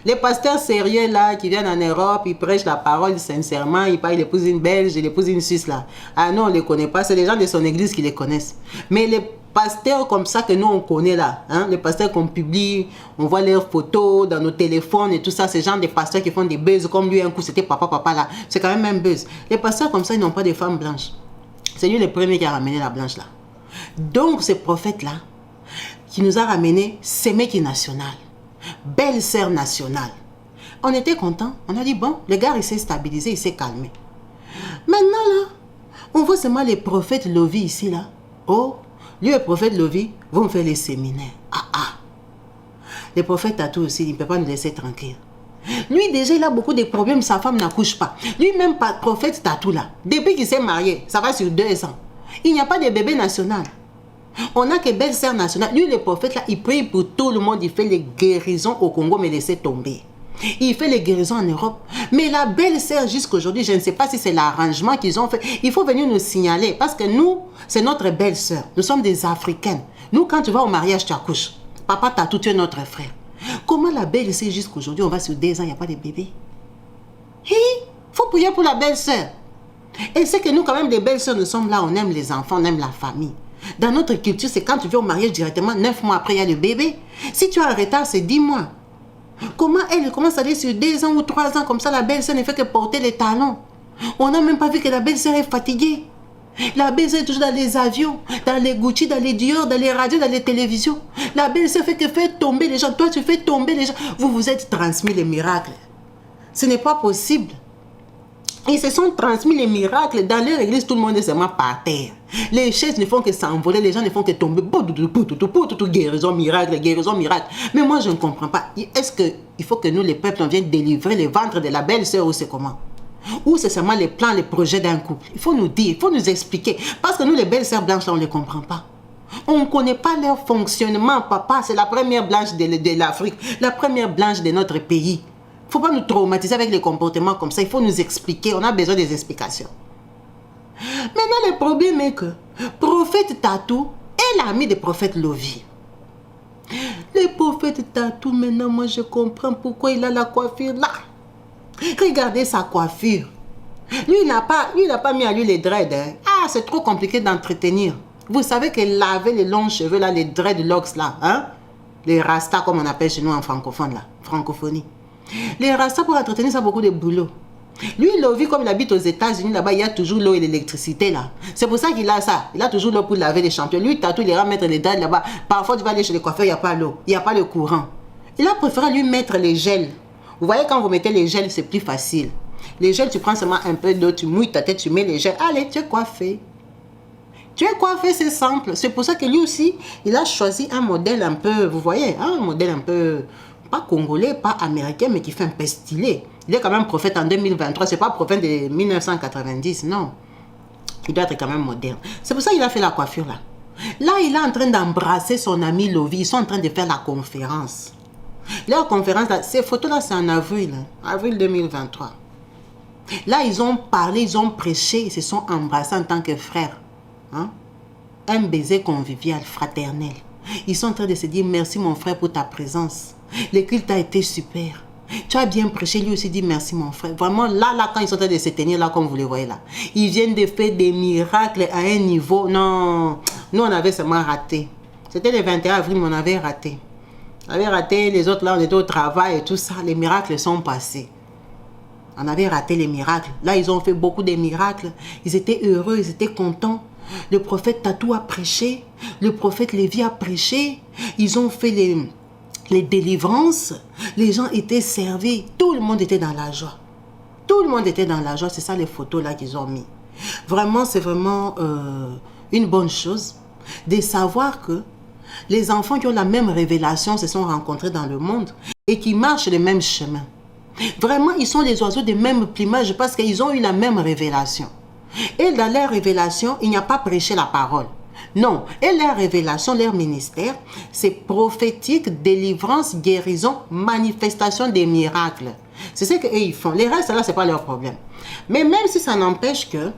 Les pasteurs sérieux là qui viennent en Europe, ils prêchent la parole sincèrement, ils épousent une Belge, ils épousent une Suisse là. Ah non, on ne les connaît pas, c'est les gens de son église qui les connaissent. Mais les pasteurs comme ça que nous on connaît là, hein, les pasteurs qu'on publie, on voit leurs photos dans nos téléphones et tout ça, ces gens des pasteurs qui font des buzz comme lui un coup c'était papa là, c'est quand même un buzz. Les pasteurs comme ça ils n'ont pas de femmes blanches. C'est lui le premier qui a ramené la blanche là. Donc ce prophète là qui nous a ramené Semeki national. Belle-sœur nationale. On était content. On a dit, bon, le gars, il s'est stabilisé, il s'est calmé. Maintenant, là, on voit seulement les prophètes Lovi ici, là. Oh, lui, le prophète Lovi, vont faire les séminaires. Les prophètes Tatou aussi, il ne peut pas nous laisser tranquille. Lui, déjà, il a beaucoup de problèmes. Sa femme n'accouche pas. Lui-même, prophète Tatou, là, depuis qu'il s'est marié, ça va sur 2 ans. Il n'y a pas de bébé national. On n'a que belle-sœur nationale. Lui, le prophète, là, il prie pour tout le monde. Il fait les guérisons au Congo, mais laissez tomber. Il fait les guérisons en Europe. Mais la belle-sœur, jusqu'aujourd'hui, je ne sais pas si c'est l'arrangement qu'ils ont fait. Il faut venir nous signaler. Parce que nous, c'est notre belle-sœur. Nous sommes des Africaines. Nous, quand tu vas au mariage, tu accouches. Papa Tatou, tu es notre frère. Comment la belle-sœur, jusqu'aujourd'hui, on va sur 2 ans, il n'y a pas de bébé? Il faut prier pour la belle-sœur. Et c'est que nous, quand même, les belles-sœurs, nous sommes là, on aime les enfants, on aime la famille. Dans notre culture, c'est quand tu vas au mariage directement, 9 mois après, il y a le bébé. Si tu as un retard, c'est 10 mois. Comment elle commence à aller sur 2 ans ou 3 ans, comme ça, la belle-sœur ne fait que porter les talons. On n'a même pas vu que la belle-sœur est fatiguée. La belle-sœur est toujours dans les avions, dans les Gucci, dans les Dior, dans les radios, dans les télévisions. La belle-sœur fait que faire tomber les gens. Toi, tu fais tomber les gens. Vous vous êtes transmis les miracles. Ce n'est pas possible. Ils se sont transmis les miracles. Dans leur église, tout le monde est seulement par terre. Les chaises ne font que s'envoler, les gens ne font que tomber. Guérison, miracle, guérison, miracle. Mais moi, je ne comprends pas. Est-ce qu'il faut que nous, les peuples, on vienne délivrer les ventres de la belle-sœur ou c'est comment? Ou c'est seulement les plans, les projets d'un couple? Il faut nous dire, il faut nous expliquer. Parce que nous, les belles sœurs blanches, là, on ne les comprend pas. On ne connaît pas leur fonctionnement, papa. C'est la première blanche de l'Afrique, la première blanche de notre pays. Il ne faut pas nous traumatiser avec les comportements comme ça. Il faut nous expliquer. On a besoin des explications. Maintenant, le problème est que prophète Tatou est l'ami du prophète Lovy. Le prophète Tatou, maintenant, moi, je comprends pourquoi il a la coiffure là. Regardez sa coiffure. Lui, il n'a pas mis à lui les dreads. Hein. Ah, c'est trop compliqué d'entretenir. Vous savez que laver les longs cheveux là, les dreadlocks là, hein? Les rastas comme on appelle chez nous en francophone là, francophonie. Les rastas pour entretenir, ça a beaucoup de boulot. Lui, Lovy, comme il habite aux États-Unis, là-bas, il y a toujours l'eau et l'électricité là. C'est pour ça qu'il a ça. Il a toujours l'eau pour laver les champions. Lui, Tatou, il ira mettre les dreads là-bas. Parfois, tu vas aller chez les coiffeurs, il n'y a pas l'eau, il n'y a pas le courant. Il a préféré lui mettre les gels. Vous voyez, quand vous mettez les gels, c'est plus facile. Les gels, tu prends seulement un peu d'eau, tu mouilles ta tête, tu mets les gels. Allez, tu es coiffé. Tu es coiffé, c'est simple. C'est pour ça que lui aussi, il a choisi un modèle un peu, vous voyez, hein, un modèle un peu, pas congolais, pas américain, mais qui fait un peu stylé. Il est quand même prophète en 2023, c'est pas prophète de 1990, non. Il doit être quand même moderne. C'est pour ça qu'il a fait la coiffure là. Là, il est en train d'embrasser son ami Lovy. Ils sont en train de faire la conférence. Leur conférence, là, ces photos-là, c'est en avril, hein, avril 2023. Là, ils ont parlé, ils ont prêché, ils se sont embrassés en tant que frères. Hein? Un baiser convivial, fraternel. Ils sont en train de se dire merci mon frère pour ta présence. Le culte a été super. Tu as bien prêché, lui aussi dit merci mon frère. Vraiment là, quand ils sont en train de se tenir là, comme vous les voyez là, ils viennent de faire des miracles à un niveau. Non, nous on avait seulement raté. C'était le 21 avril, mais on avait raté. On avait raté, les autres là, on était au travail et tout ça. Les miracles sont passés. On avait raté les miracles. Là, ils ont fait beaucoup de miracles. Ils étaient heureux, ils étaient contents. Le prophète Tatou a prêché. Le prophète Lévi a prêché. Ils ont fait les délivrances. Les gens étaient servis. Tout le monde était dans la joie. Tout le monde était dans la joie. C'est ça les photos là qu'ils ont mis. Vraiment, c'est vraiment une bonne chose de savoir que les enfants qui ont la même révélation se sont rencontrés dans le monde et qui marchent le même chemin. Vraiment, ils sont les oiseaux du même plumage parce qu'ils ont eu la même révélation. Et dans leur révélation, il n'y a pas prêché la parole. Non. Et leur révélation, leur ministère, c'est prophétique, délivrance, guérison, manifestation des miracles. C'est ce qu'eux, ils font. Les restes, là, ce n'est pas leur problème. Mais même si ça n'empêche que,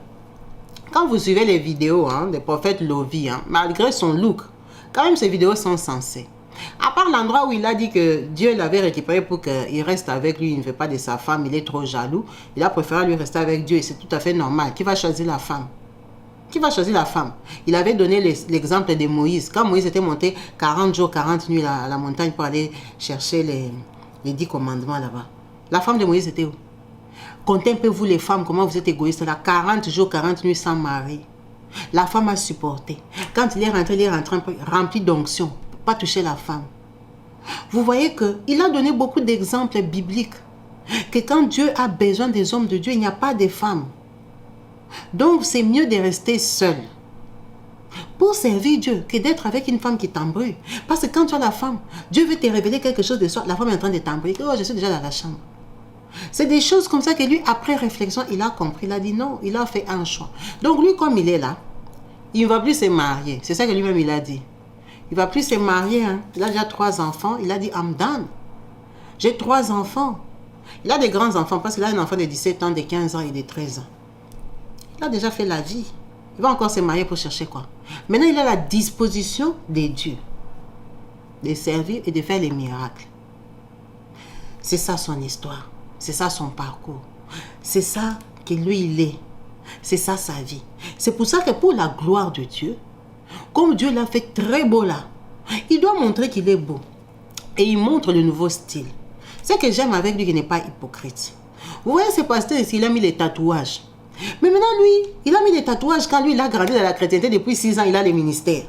quand vous suivez les vidéos des prophètes Lovy, malgré son look, quand même ces vidéos sont sensées. À part l'endroit où il a dit que Dieu l'avait récupéré pour qu'il reste avec lui, il ne veut pas de sa femme, il est trop jaloux. Il a préféré lui rester avec Dieu et c'est tout à fait normal. Qui va choisir la femme? Qui va choisir la femme? Il avait donné l'exemple de Moïse. Quand Moïse était monté 40 jours, 40 nuits à la montagne pour aller chercher les 10 commandements là-bas. La femme de Moïse était où? Comptez un peu vous les femmes, comment vous êtes égoïstes là. 40 jours, 40 nuits sans mari. La femme a supporté. Quand il est rentré rempli d'onction. Pas toucher la femme. Vous voyez qu'il a donné beaucoup d'exemples bibliques. Que quand Dieu a besoin des hommes de Dieu, il n'y a pas de femmes. Donc c'est mieux de rester seul. Pour servir Dieu que d'être avec une femme qui t'embrouille. Parce que quand tu as la femme, Dieu veut te révéler quelque chose de soi. La femme est en train de t'embrouiller. Oh, je suis déjà dans la chambre. C'est des choses comme ça que lui, après réflexion, il a compris. Il a dit non, il a fait un choix. Donc lui, comme il est là, il ne va plus se marier. C'est ça que lui-même il a dit. Il ne va plus se marier. Hein. Il a déjà 3 enfants. Il a dit, I'm done. J'ai 3 enfants. Il a des grands enfants parce qu'il a un enfant de 17 ans, de 15 ans et de 13 ans. Il a déjà fait la vie. Il va encore se marier pour chercher quoi? Maintenant, il a la disposition des dieux. De servir et de faire les miracles. C'est ça son histoire. C'est ça son parcours. C'est ça que lui, il est. C'est ça sa vie. C'est pour ça que pour la gloire de Dieu, comme Dieu l'a fait très beau là, il doit montrer qu'il est beau. Et il montre le nouveau style. Ce que j'aime avec lui, qu'il n'est pas hypocrite. Vous voyez ce pasteur ici, il a mis les tatouages. Mais maintenant lui, il a mis les tatouages quand lui, il a grandi dans la chrétienté depuis 6 ans, il a les ministères.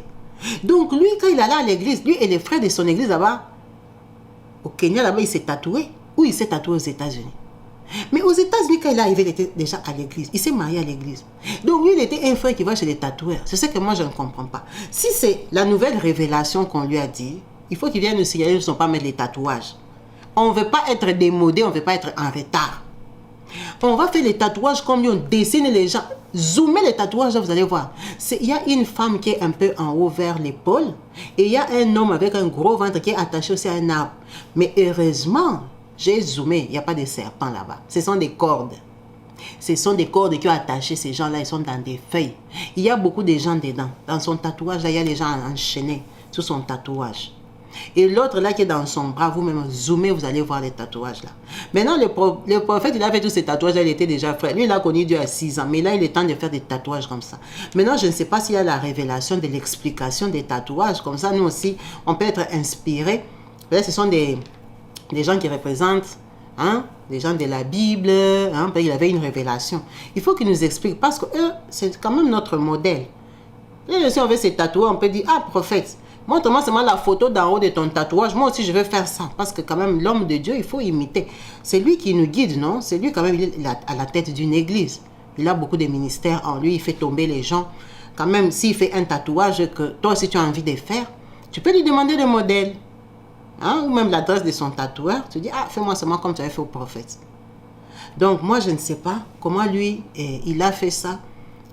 Donc lui, quand il allait à l'église, lui et les frères de son église là-bas, au Kenya là-bas, il s'est tatoué. Ou il s'est tatoué aux États-Unis. Mais aux États-Unis, quand il est arrivé, il était déjà à l'église. Il s'est marié à l'église. Donc lui, il était un frère qui va chez les tatoueurs. C'est ce que moi, je ne comprends pas. Si c'est la nouvelle révélation qu'on lui a dit, il faut qu'il vienne nous signaler, ils ne sont pas mettre les tatouages. On ne veut pas être démodé, on ne veut pas être en retard. On va faire les tatouages comme lui, on dessine les gens. Zoomez les tatouages, vous allez voir. Il y a une femme qui est un peu en haut vers l'épaule. Et il y a un homme avec un gros ventre qui est attaché aussi à un arbre. Mais heureusement, j'ai zoomé, il n'y a pas de serpent là-bas. Ce sont des cordes. Ce sont des cordes qui ont attaché ces gens-là, ils sont dans des feuilles. Il y a beaucoup de gens dedans. Dans son tatouage, là, il y a des gens enchaînés sur son tatouage. Et l'autre là qui est dans son bras, vous-même zoomez, vous allez voir les tatouages là. Maintenant, le prophète, il a fait tous ces tatouages, il était déjà frère. Lui, il a connu Dieu à 6 ans, mais là, il est temps de faire des tatouages comme ça. Maintenant, je ne sais pas s'il y a la révélation de l'explication des tatouages. Comme ça, nous aussi, on peut être inspirés. Là, ce sont des gens qui représentent, hein, des gens de la Bible. Hein, il avait une révélation. Il faut qu'ils nous expliquent, parce que eux, c'est quand même notre modèle. Et si on veut se tatouer, on peut dire, ah, prophète, montre-moi seulement la photo d'en haut de ton tatouage. Moi aussi, je veux faire ça. Parce que quand même, l'homme de Dieu, il faut imiter. C'est lui qui nous guide, non? C'est lui quand même, il est à la tête d'une église. Il a beaucoup de ministères en lui. Il fait tomber les gens. Quand même, s'il fait un tatouage que toi aussi tu as envie de faire, tu peux lui demander le modèle. Hein? Ou même l'adresse de son tatoueur. Tu dis, ah, fais-moi seulement comme tu avais fait au prophète. Donc, moi, je ne sais pas comment lui, il a fait ça.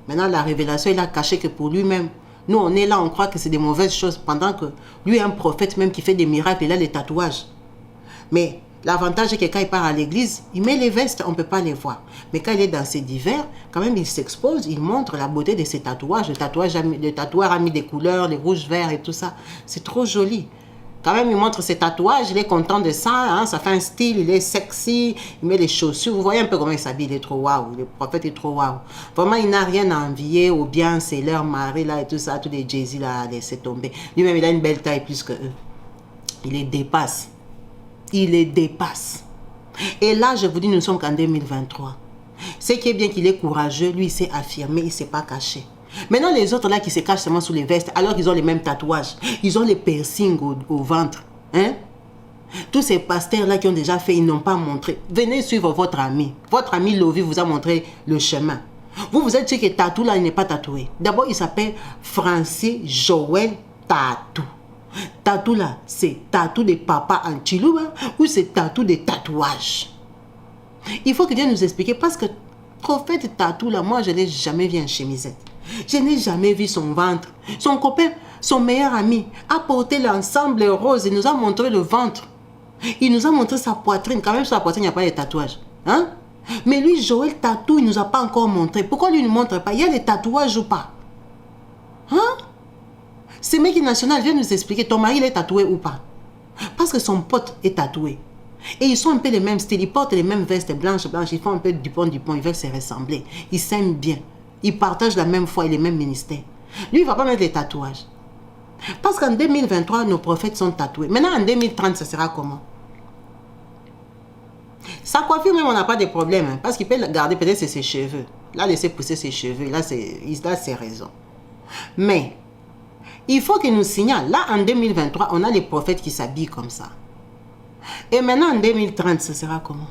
Maintenant, la révélation, il a caché que pour lui-même, nous, on est là, on croit que c'est des mauvaises choses, pendant que lui est un prophète même qui fait des miracles, il a les tatouages. Mais l'avantage est que quand il part à l'église, il met les vestes, on ne peut pas les voir. Mais quand il est dans ses divers, quand même, il s'expose, il montre la beauté de ses tatouages. Le tatoueur a mis des couleurs, les rouges, verts et tout ça. C'est trop joli. Quand même, il montre ses tatouages, il est content de ça, hein, ça fait un style, il est sexy, il met les chaussures. Vous voyez un peu comment il s'habille, il est trop waouh, le prophète est trop waouh. Vraiment, il n'a rien à envier aux bien, c'est leur mari là et tout ça, tous les Jay-Z là, laissez tomber. Lui-même, il a une belle taille plus que eux. Il les dépasse. Il les dépasse. Et là, je vous dis, nous sommes qu'en 2023. Ce qui est bien qu'il est courageux, lui, il s'est affirmé, il ne s'est pas caché. Maintenant, les autres là qui se cachent seulement sous les vestes, alors qu'ils ont les mêmes tatouages, ils ont les piercings au ventre. Hein? Tous ces pasteurs là qui ont déjà fait, ils n'ont pas montré. Venez suivre votre ami. Votre ami Lovi vous a montré le chemin. Vous êtes sûr que Tatou là, il n'est pas tatoué. D'abord, il s'appelle Francis Joël Tatou. Tatou là, c'est tatou de papa en Chilouba ou c'est tatou de tatouage. Il faut que Dieu nous explique parce que prophète Tatou là, moi je ne l'ai jamais vu en chemisette. Je n'ai jamais vu son ventre. Son copain, son meilleur ami, a porté l'ensemble rose. Il nous a montré le ventre. Il nous a montré sa poitrine. Quand même, sur la poitrine, il n'y a pas de tatouage. Hein? Mais lui, Joël Tatou, il ne nous a pas encore montré. Pourquoi lui ne montre pas? Il y a des tatouages ou pas? Hein? Ce mec national vient nous expliquer, ton mari, il est tatoué ou pas? Parce que son pote est tatoué. Et ils sont un peu les mêmes styles. Ils portent les mêmes vestes blanches. Ils font un peu du pont. Ils veulent se ressembler. Ils s'aiment bien. Ils partagent la même foi et les mêmes ministères. Lui, il ne va pas mettre les tatouages. Parce qu'en 2023, nos prophètes sont tatoués. Maintenant, en 2030, ça sera comment? Sa coiffure, même, on n'a pas de problème. Hein, parce qu'il peut garder peut-être ses cheveux. Là, laisser pousser ses cheveux. Là, il a ses raisons. Mais, il faut qu'il nous signale. Là, en 2023, on a les prophètes qui s'habillent comme ça. Et maintenant, en 2030, ça sera comment?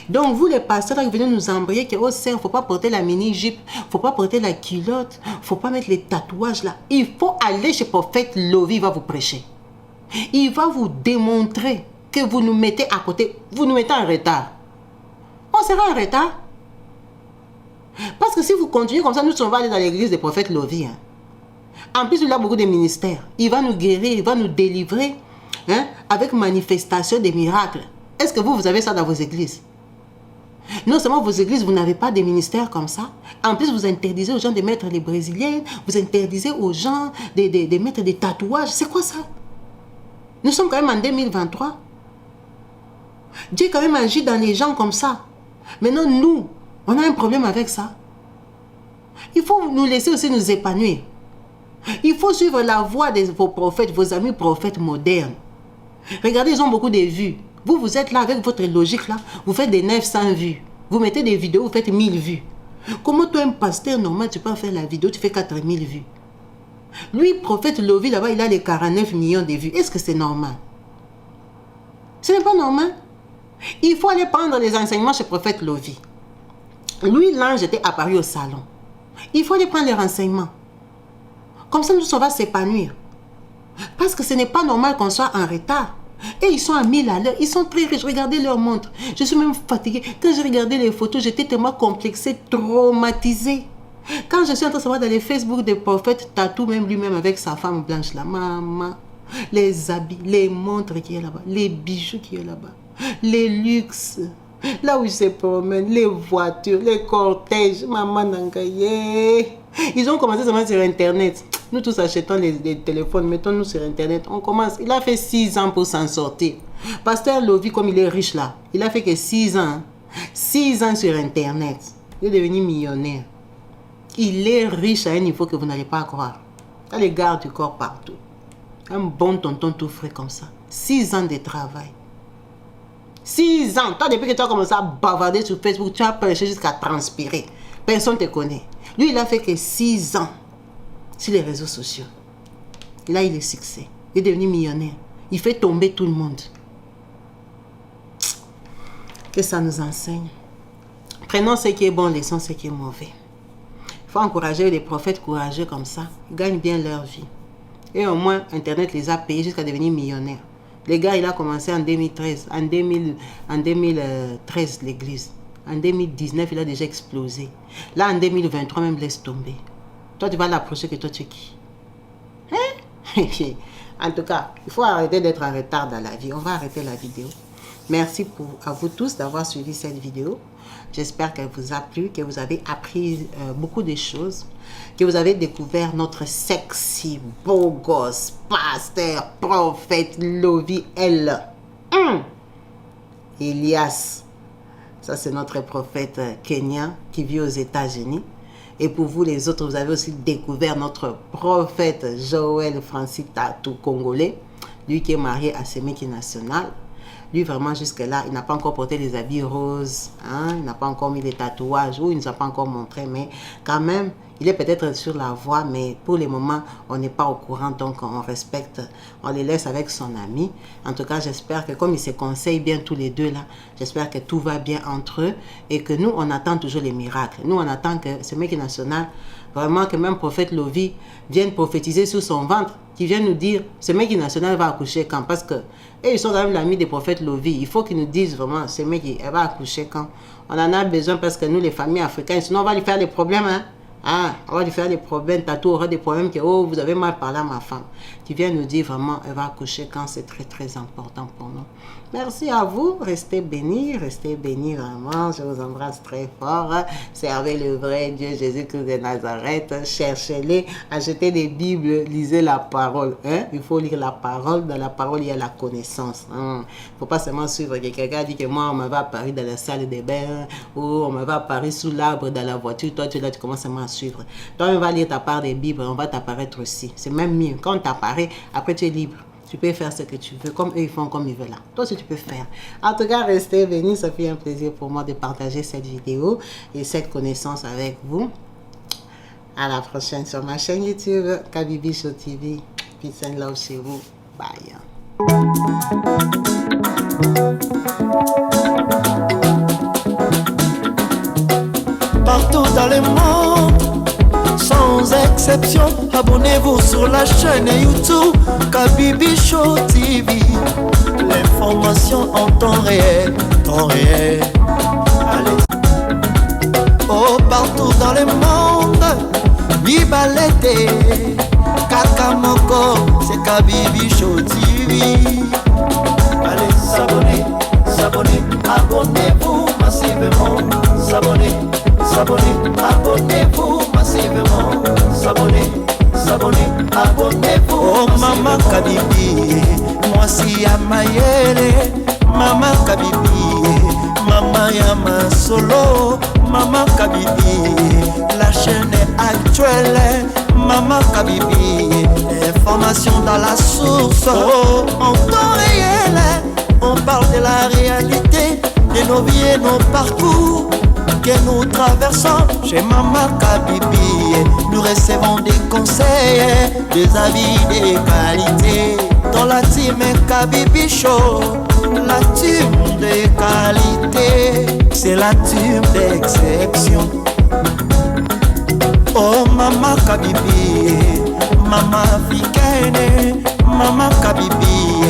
Donc, vous les pasteurs, vous venez nous embrayer que, oh, il ne faut pas porter la mini-jupe, il ne faut pas porter la culotte, il ne faut pas mettre les tatouages là. Il faut aller chez prophète Lovi, il va vous prêcher. Il va vous démontrer que vous nous mettez à côté, vous nous mettez en retard. On sera en retard. Parce que si vous continuez comme ça, nous, on va aller dans l'église des prophètes Lovi. Hein. En plus, il a beaucoup de ministères. Il va nous guérir, il va nous délivrer, hein, avec manifestation des miracles. Est-ce que vous avez ça dans vos églises? Non seulement vos églises, vous n'avez pas des ministères comme ça. En plus, vous interdisez aux gens de mettre les brésiliennes. Vous interdisez aux gens de mettre des tatouages. C'est quoi ça? Nous sommes quand même en 2023. Dieu quand même agit dans les gens comme ça. Maintenant, nous, on a un problème avec ça. Il faut nous laisser aussi nous épanouir. Il faut suivre la voie de vos prophètes, vos amis prophètes modernes. Regardez, ils ont beaucoup de vues. Vous êtes là avec votre logique là, vous faites des 900 vues. Vous mettez des vidéos, vous faites 1000 vues. Comment toi, un pasteur normal, tu peux faire la vidéo, tu fais 4000 vues? Lui, prophète Lovi, là-bas, il a les 49 millions de vues. Est-ce que c'est normal? Ce n'est pas normal. Il faut aller prendre les enseignements chez prophète Lovi. Lui, l'ange était apparu au salon. Il faut aller prendre les renseignements. Comme ça, nous, on va s'épanouir. Parce que ce n'est pas normal qu'on soit en retard. Et ils sont à 1000 à l'heure. Ils sont très riches. Regardez leur montre. Je suis même fatiguée. Quand j'ai regardé les photos, j'étais tellement complexée, traumatisée. Quand je suis en train de savoir dans les Facebook des prophètes, Tatou, même lui-même avec sa femme blanche là, maman, les habits, les montres qui est là-bas, les bijoux qui est là-bas, les luxes, là où ils se promènent, les voitures, les cortèges, maman Nangaye. Ils ont commencé seulement sur Internet. Nous tous achetons les téléphones, mettons-nous sur Internet. On commence. Il a fait 6 ans pour s'en sortir. Pasteur Lovi, comme il est riche là, il a fait que 6 ans. 6 ans sur Internet. Il est devenu millionnaire. Il est riche à un niveau que vous n'allez pas croire. Il a les gardes du corps partout. Un bon tonton tout frais comme ça. 6 ans de travail. 6 ans. Toi, depuis que tu as commencé à bavarder sur Facebook, tu as prêché jusqu'à transpirer. Personne ne te connaît. Lui, il a fait que 6 ans sur les réseaux sociaux. Il a eu le succès. Il est devenu millionnaire. Il fait tomber tout le monde. Que ça nous enseigne. Prenons ce qui est bon, laissons ce qui est mauvais. Il faut encourager les prophètes courageux comme ça. Ils gagnent bien leur vie. Et au moins, Internet les a payés jusqu'à devenir millionnaires. Les gars, il a commencé en 2013. En 2013, l'église. En 2019, il a déjà explosé. Là, en 2023, même laisse tomber. Toi, tu vas l'approcher que toi, tu es qui? Hein? En tout cas, il faut arrêter d'être en retard dans la vie. On va arrêter la vidéo. Merci à vous tous d'avoir suivi cette vidéo. J'espère qu'elle vous a plu, que vous avez appris beaucoup de choses, que vous avez découvert notre sexy, beau gosse, pasteur, prophète, Lovi L. Elias. Ça, c'est notre prophète kenyan qui vit aux États-Unis. Et pour vous, les autres, vous avez aussi découvert notre prophète Joël Francis Tatou congolais. Lui qui est marié à Semeki National. Lui, vraiment, jusque-là, il n'a pas encore porté les habits roses. Hein? Il n'a pas encore mis des tatouages. Ou il ne nous a pas encore montré. Mais quand même, il est peut-être sur la voie. Mais pour le moment, on n'est pas au courant. Donc, on respecte. On les laisse avec son ami. En tout cas, j'espère que comme ils se conseillent bien tous les deux, là, j'espère que tout va bien entre eux. Et que nous, on attend toujours les miracles. Nous, on attend que ce mec national, vraiment, que même prophète Lovi vienne prophétiser sur son ventre. Qui vient nous dire, ce mec national va accoucher quand? Parce que ils sont quand même l'ami des prophètes Lovi. Il faut qu'ils nous disent vraiment, ce mec, elle va accoucher quand? On en a besoin parce que nous, les familles africaines, sinon on va lui faire des problèmes. Hein? Ah, on va lui faire des problèmes. Tatou aura des problèmes que, oh, vous avez mal parlé à ma femme. Qui vient nous dire vraiment, elle va accoucher quand? C'est très, très important pour nous. Merci à vous. Restez bénis vraiment. Je vous embrasse très fort. Servez le vrai Dieu Jésus-Christ de Nazareth. Cherchez-les. Achetez des Bibles. Lisez la parole. Hein? Il faut lire la parole. Dans la parole, il y a la connaissance. Il ne faut pas seulement suivre que quelqu'un dit que moi, on me va à Paris dans la salle de bain. Ou on me va à Paris sous l'arbre dans la voiture. Toi, tu es là, tu commences seulement à suivre. Toi, on va lire ta part des Bibles. On va t'apparaître aussi. C'est même mieux. Quand on t'apparaît, après tu es libre. Tu peux faire ce que tu veux, comme eux ils font, comme ils veulent là. Toi aussi tu peux faire. En tout cas, restez bénis. Ça fait un plaisir pour moi de partager cette vidéo et cette connaissance avec vous. À la prochaine sur ma chaîne YouTube, Kabibi Show TV. Peace and love chez vous. Bye. Partout dans le monde, sans exception, abonnez-vous sur la chaîne YouTube Kabibi Show TV. L'information en temps réel, Allez. Oh, partout dans le monde, Bibalete, Kakamoko, c'est Kabibi Show TV. Allez, s'abonner, abonnez-vous massivement, s'abonner, abonnez-vous massivement, s'abonner, abonnez-vous. Oh maman Kabibi, moi si ya mayele, maman Kabibi, maman Yama Solo, maman Kabibi, la chaîne est actuelle, maman Kabibi, information dans la source, oh, en temps réel, on parle de la réalité, de nos vies et nos parcours que nous traversons chez Maman Kabibi. Nous recevons des conseils, des avis, des qualités. Dans la team Kabibi Show, la team de qualité, c'est la team d'exception. Oh Maman Kabibi, Maman africaine, Maman Kabibi,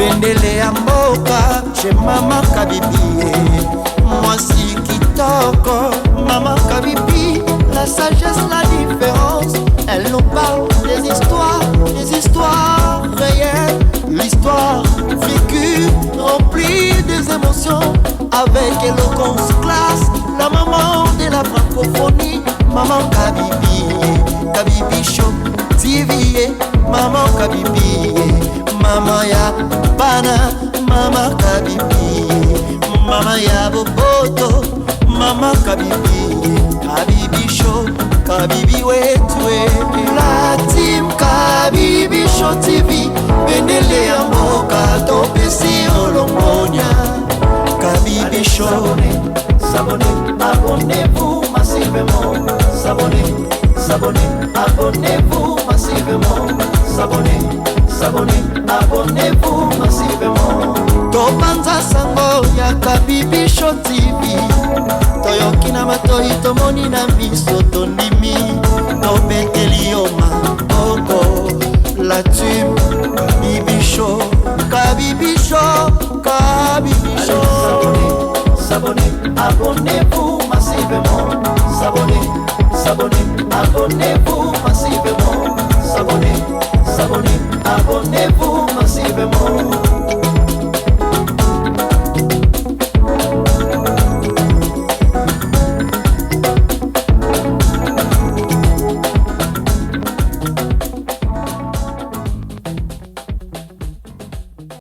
bendele ya mboka chez Maman Kabibi. Mwasi kitoko, Maman Kabibi, la sagesse, la différence. Elle nous parle des histoires réelles, l'histoire vécue, remplie des émotions, avec éloquence, classe, la maman de la francophonie, Maman Kabibi, Kabibi Show TV, Maman Kabibi, Maman ya Bana, Maman Kabibi, Maman ya Boboto, Maman Kabibi, Kabibi Show, Kabibi wetwe. La team Kabibi Show TV, bendele ya mboka topesi olongonya. Kabibi Show, abonnez-vous massivement. Abonnez-vous massivement. Abonnez-vous massivement. Topanza sango ya Kabibi Show TV. Toyoki na matoi tomoni na miso tondimi. Tobeteli yo maboko. La team